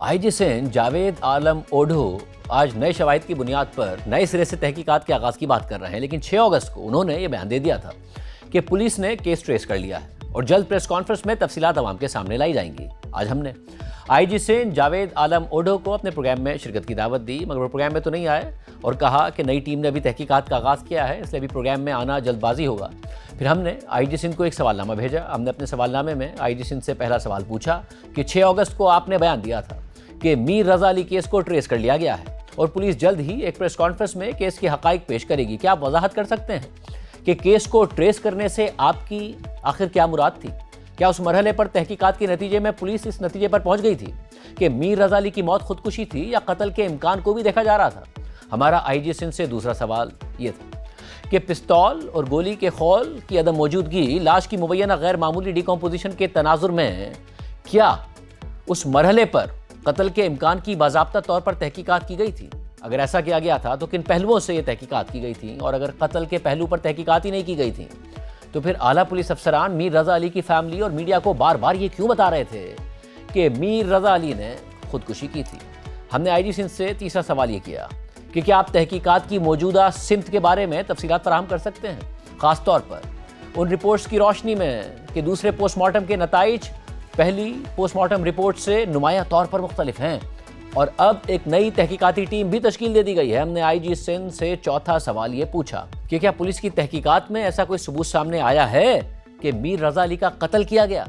आई जी सिंध जावेद आलम ओढो आज नए शवाहिद की बुनियाद पर नए सिरे से तहकीकात के आगाज की बात कर रहे हैं, लेकिन 6 अगस्त को उन्होंने ये बयान दे दिया था कि पुलिस ने केस ट्रेस कर लिया है और जल्द प्रेस कॉन्फ्रेंस में तफसीलात अवाम के सामने लाई जाएंगी। आज हमने आई जी सिंध जावेद आलम ओढो को अपने प्रोग्राम में शिरकत की दावत दी, मगर वो प्रोग्राम में तो नहीं आए और कहा कि नई टीम ने अभी तहकीकात का आगाज़ किया है, इसलिए अभी प्रोग्राम में आना जल्दबाजी होगा। फिर हमने आई जी सिंध को एक सवालनामा भेजा। हमने अपने सवालनामे में आई जी सिंध से पहला सवाल पूछा कि 6 अगस्त को आपने बयान दिया था कि मीर रज़ा अली केस को ट्रेस कर लिया गया है और पुलिस जल्द ही एक प्रेस कॉन्फ्रेंस में केस की हक़ाइक़ पेश करेगी। क्या आप वजाहत कर सकते हैं कि केस को ट्रेस करने से आपकी आखिर क्या मुराद थी? क्या उस मरहले पर तहकीकात के नतीजे में पुलिस इस नतीजे पर पहुंच गई थी कि मीर रज़ा अली की मौत खुदकुशी थी या कत्ल के इम्कान को भी देखा जा रहा था? हमारा आई जी सिंध से दूसरा सवाल ये था कि पिस्तौल और गोली के खौल की अदम मौजूदगी लाश की मुबैना गैर मामूली डिकम्पोजिशन के तनाजुर में क्या उस मरहले पर कत्ल के इम्कान की बाज़ाब्ता तौर पर तहकीकात की गई थी? अगर ऐसा किया गया था तो किन पहलुओं से ये तहकीकात की गई थी? और अगर कत्ल के पहलू पर तहकीकात ही नहीं की गई थी तो फिर आला पुलिस अफसरान मीर रज़ा अली की फैमिली और मीडिया को बार बार ये क्यों बता रहे थे कि मीर रज़ा अली ने खुदकुशी की थी? हमने आई जी सिंध से तीसरा सवाल ये किया कि क्या आप तहकीकात की मौजूदा सिमत के बारे में तफसीलात फराहम कर सकते हैं, ख़ास तौर पर उन रिपोर्ट्स की रोशनी में कि दूसरे पोस्टमार्टम के नताइज पहली पोस्टमार्टम रिपोर्ट से नुमाया तौर पर मुख्तलिफ हैं और अब एक नई तहकीकाती टीम भी तश्कील दे दी गई है। हमने आई जी सिंध से चौथा सवाल ये पूछा कि क्या पुलिस की तहकीकात में ऐसा कोई सबूत सामने आया है कि मीर रज़ा अली का कत्ल किया गया?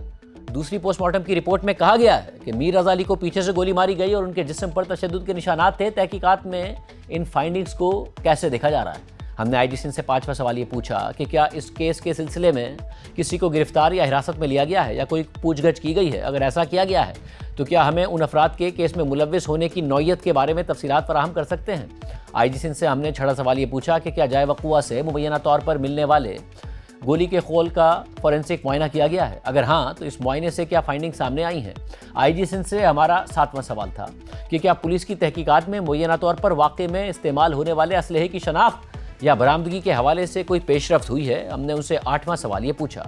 दूसरी पोस्टमार्टम की रिपोर्ट में कहा गया है कि मीर रज़ा अली को पीछे से गोली मारी गई और उनके जिस्म पर तशद्दुद के निशानात थे। तहकीकात में इन फाइंडिंग्स को कैसे देखा जा रहा है? हमने आई जी सिंध से पांचवा सवाल ये पूछा कि क्या इस केस के सिलसिले में किसी को गिरफ्तार या हिरासत में लिया गया है या कोई पूछगछ की गई है? अगर ऐसा किया गया है तो क्या हमें उन अफराद के केस में मुलव्विस होने की नौयत के बारे में तफसीलात फराहम कर सकते हैं? आई जी सिंध से हमने छठा सवाल ये पूछा कि क्या जाए वक़ुआ से मुबैना तौर पर मिलने वाले गोली के खोल का फॉरेंसिक मुआयना किया गया है? अगर हाँ तो इस मुआयने से क्या फाइंडिंग सामने आई हैं? आई जी सिंध से हमारा सातवां सवाल था कि क्या पुलिस की तहकीकात में मुबैना तौर पर वाक़े में इस्तेमाल होने वाले असलहे की शनाख्त या बरामदगी के हवाले से कोई पेशरफ्त हुई है? हमने उनसे आठवां सवाल ये पूछा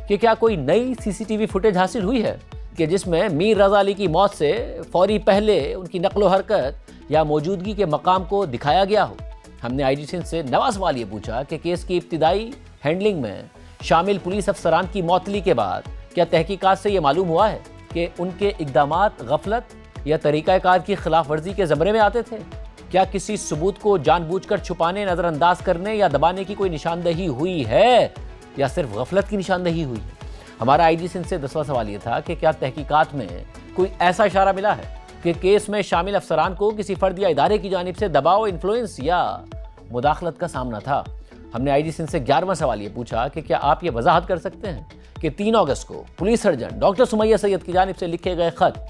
कि क्या कोई नई सीसीटीवी फुटेज हासिल हुई है कि जिसमें मीर रज़ा अली की मौत से फौरी पहले उनकी नक्लो हरकत या मौजूदगी के मकाम को दिखाया गया हो? हमने आई जी सिंध से नवा सवाल ये पूछा कि केस की इब्तिदाई हैंडलिंग में शामिल पुलिस अफसरान की मौतली के बाद क्या तहकीकात से ये मालूम हुआ है कि उनके इक़दामात गफलत या तरीक़ाकार की खिलाफ वर्जी के ज़मरे में आते थे? क्या किसी सबूत को जानबूझकर छुपाने, नज़रअंदाज करने या दबाने की कोई निशानदही हुई है या सिर्फ गफलत की निशानदही हुई है? हमारा आई जी सिंध से 10वां सवाल ये था कि क्या तहकीकात में कोई ऐसा इशारा मिला है कि केस में शामिल अफसरान को किसी फ़र्द या इदारे की जानिब से दबाव, इन्फ्लुएंस या मुदाखलत का सामना था? हमने आई जी सिंध से 11वां सवाल ये पूछा कि क्या आप ये वजाहत कर सकते हैं कि 3 अगस्त को police surgeon doctor Sumaiya Syed की जानिब से लिखे गए ख़त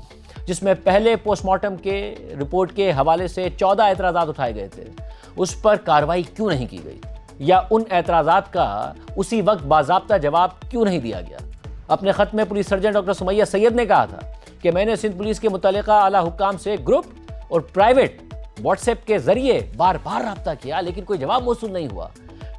जिसमें पहले पोस्टमार्टम के रिपोर्ट के हवाले से 14 एतराज़ात उठाए गए थे, उस पर कार्रवाई क्यों नहीं की गई या उन एतराज़ात का उसी वक्त बाज़ाब्ता जवाब क्यों नहीं दिया गया? अपने ख़त में police surgeon doctor Sumaiya Syed ने कहा था कि मैंने सिंध पुलिस के मुतल्लिका आला हुक्काम से ग्रुप और प्राइवेट व्हाट्सएप के ज़रिए बार बार रब्ता किया, लेकिन कोई जवाब मौसूल नहीं हुआ।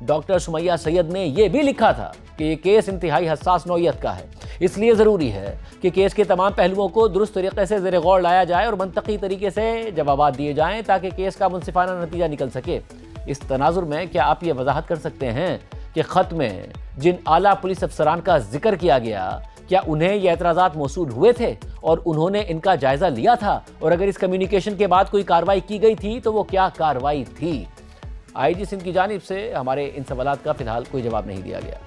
डॉक्टर सुमैया सैयद ने यह भी लिखा था कि ये केस इंतहाई हसास नौयत का है, इसलिए ज़रूरी है कि केस के तमाम पहलुओं को दुरुस्त तरीके से ज़ेर गौर लाया जाए और मंतकी तरीके से जवाब दिए जाएँ ताकि केस का मुनसिफाना नतीजा निकल सके। इस तनाजुर में क्या आप ये वजाहत कर सकते हैं कि ख़त में जिन आला पुलिस अफसरान का जिक्र किया गया, क्या उन्हें ये एतराज़ात मौसूल हुए थे और उन्होंने इनका जायज़ा लिया था? और अगर इस कम्युनिकेशन के बाद कोई कार्रवाई की गई थी तो वो क्या कार्रवाई थी? आई जी सिंध की जानिब से हमारे इन सवालात का फ़िलहाल कोई जवाब नहीं दिया गया।